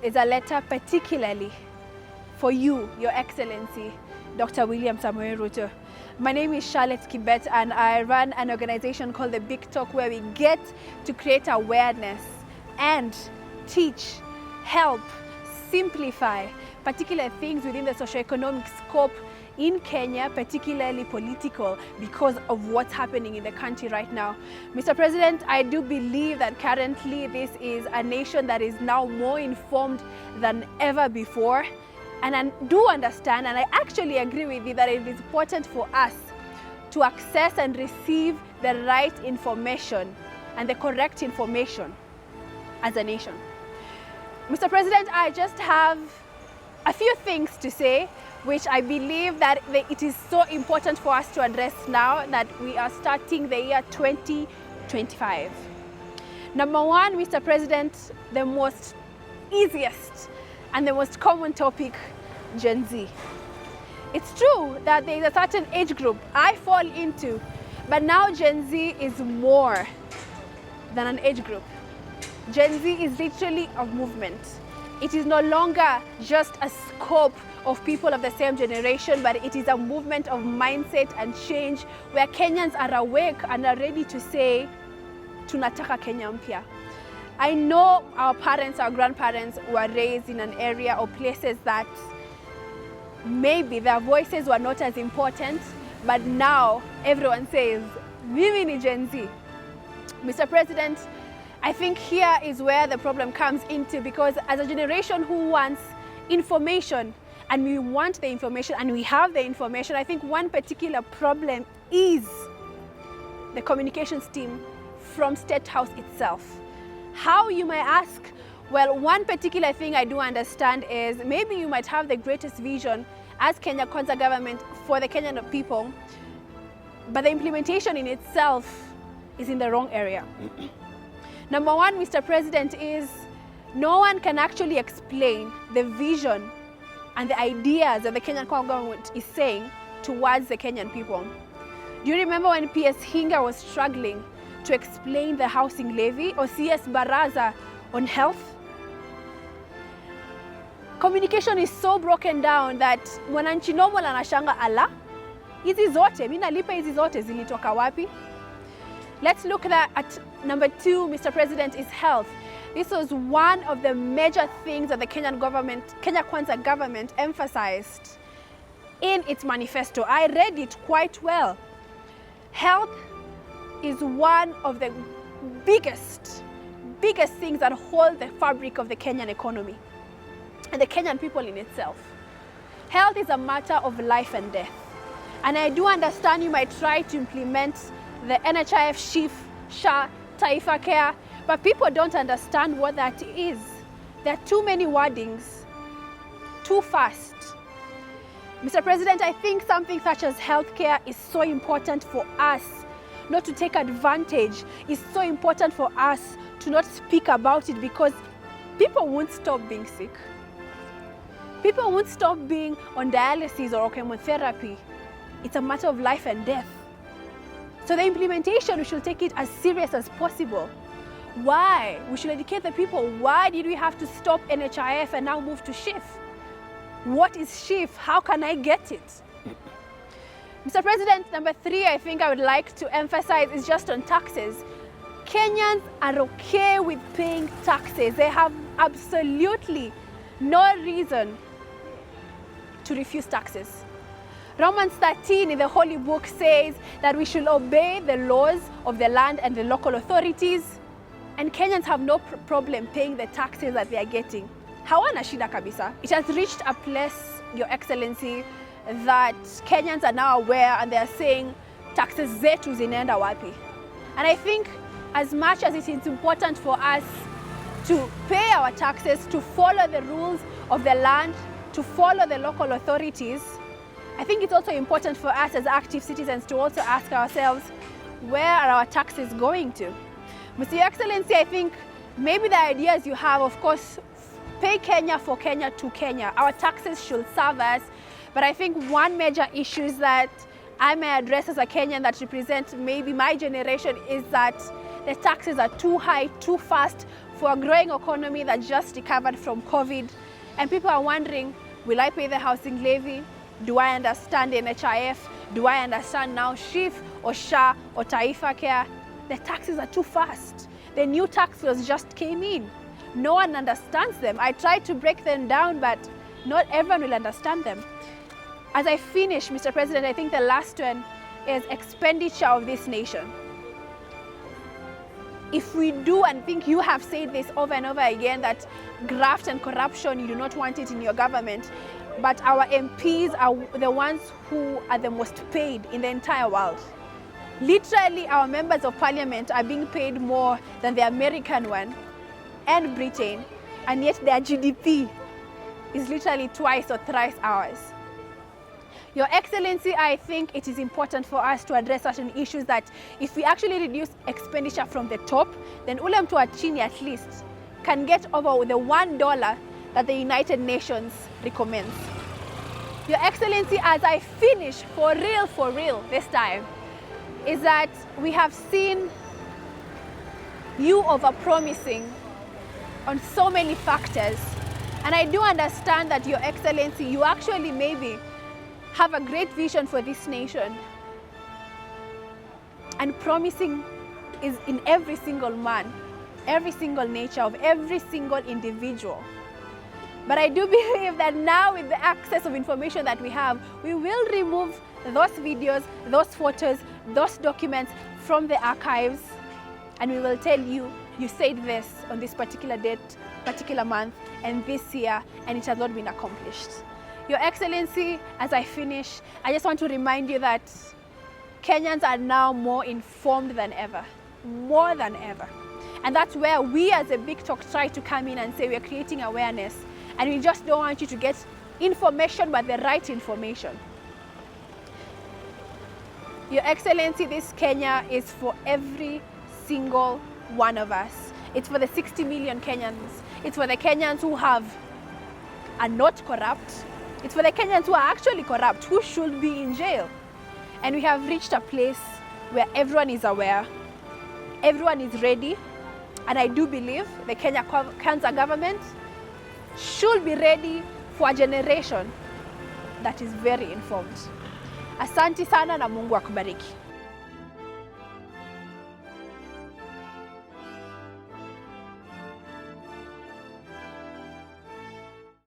is a letter particularly for you, Your Excellency, Dr. William Samoei Ruto. My name is Charlotte Kibet, and I run an organization called The Big Talk, where we get to create awareness and teach, help, simplify particular things within the socioeconomic scope in Kenya, particularly political, because of what's happening in the country right now. Mr. President, I do believe that currently this is a nation that is now more informed than ever before. And I do understand, and I actually agree with you, that it is important for us to access and receive the right information and the correct information as a nation. Mr. President, I just have a few things to say, which I believe that it is so important for us to address now that we are starting the year 2025. Number one, Mr. President, the most easiest and the most common topic, Gen Z. It's true that there is a certain age group I fall into, but now Gen Z is more than an age group. Gen Z is literally a movement. It is no longer just a scope of people of the same generation, but it is a movement of mindset and change where Kenyans are awake and are ready to say, tunataka Kenya mpya. I know our parents, our grandparents were raised in an area or places that maybe their voices were not as important, but now everyone says, mimi ni Gen Z. Mr. President, I think here is where the problem comes into, because as a generation who wants information, and we want the information and we have the information, I think one particular problem is the communications team from State House itself. How, you might ask? Well, one particular thing I do understand is maybe you might have the greatest vision as Kenya Kwanza government for the Kenyan people, but the implementation in itself is in the wrong area. Number one, Mr. President, is no one can actually explain the vision and the ideas that the Kenyan government is saying towards the Kenyan people. Do you remember when PS Hinga was struggling to explain the housing levy, or CS Baraza on health? Communication is so broken down that mwananchi normal anashanga, ala, hizi zote, mimi nalipa hizi zote zilitoka wapi? Let's look at number two, Mr. President, is health. This was one of the major things that the Kenyan government, Kenya Kwanza government, emphasized in its manifesto. I read it quite well. Health is one of the biggest things that hold the fabric of the Kenyan economy and the Kenyan people in itself. Health is a matter of life and death. And I do understand you might try to implement the NHIF, SHIF, SHA, Taifa Care, but people don't understand what that is. There are too many wordings, too fast. Mr. President, I think something such as healthcare is so important for us not to take advantage. It's so important for us to not speak about it, because people won't stop being sick. People won't stop being on dialysis or chemotherapy. It's a matter of life and death. So the implementation, we should take it as serious as possible. Why? We should educate the people. Why did we have to stop NHIF and now move to SHIF? What is SHIF? How can I get it? Mr. President, number three, I think I would like to emphasize is just on taxes. Kenyans are okay with paying taxes. They have absolutely no reason to refuse taxes. Romans 13 in the Holy Book says that we should obey the laws of the land and the local authorities, and Kenyans have no problem paying the taxes that they are getting. Hawana shida kabisa. It has reached a place, Your Excellency, that Kenyans are now aware and they are saying taxes zetu zinaenda wapi. And I think as much as it is important for us to pay our taxes, to follow the rules of the land, to follow the local authorities, I think it's also important for us as active citizens to also ask ourselves, where are our taxes going to? Mr. Excellency, I think maybe the ideas you have, of course, pay Kenya for Kenya to Kenya. Our taxes should serve us. But I think one major issue is that I may address as a Kenyan that represents maybe my generation is that the taxes are too high, too fast for a growing economy that just recovered from COVID. And people are wondering, will I pay the housing levy? Do I understand NHIF? Do I understand now SHIF or SHA or Taifa Care? The taxes are too fast. The new tax laws just came in. No one understands them. I tried to break them down, but not everyone will understand them. As I finish, Mr. President, I think the last one is expenditure of this nation. If we do, and think you have said this over and over again, that graft and corruption, you do not want it in your government, but our MPs are the ones who are the most paid in the entire world. Literally, our members of parliament are being paid more than the American one and Britain, and yet their GDP is literally twice or thrice ours. Your Excellency, I think it is important for us to address certain issues that if we actually reduce expenditure from the top, then ule mtu wa chini at least can get over the $1 that the United Nations recommends. Your Excellency, as I finish for real this time, is that we have seen you overpromising on so many factors. And I do understand that, Your Excellency, you actually maybe have a great vision for this nation. And promising is in every single man, every single nature of every single individual. But I do believe that now, with the access of information that we have, we will remove those videos, those photos, those documents from the archives, and we will tell you, you said this on this particular date, particular month, and this year, and it has not been accomplished. Your Excellency, as I finish, I just want to remind you that Kenyans are now more informed than ever, more than ever. And that's where we as a Big Talk try to come in and say we're creating awareness, and we just don't want you to get information, but the right information. Your Excellency, this Kenya is for every single one of us. It's for the 60 million Kenyans. It's for the Kenyans who are not corrupt. It's for the Kenyans who are actually corrupt, who should be in jail. And we have reached a place where everyone is aware, everyone is ready, and I do believe the Kenya government should be ready for a generation that is very informed. Asante sana na Mungu akubariki.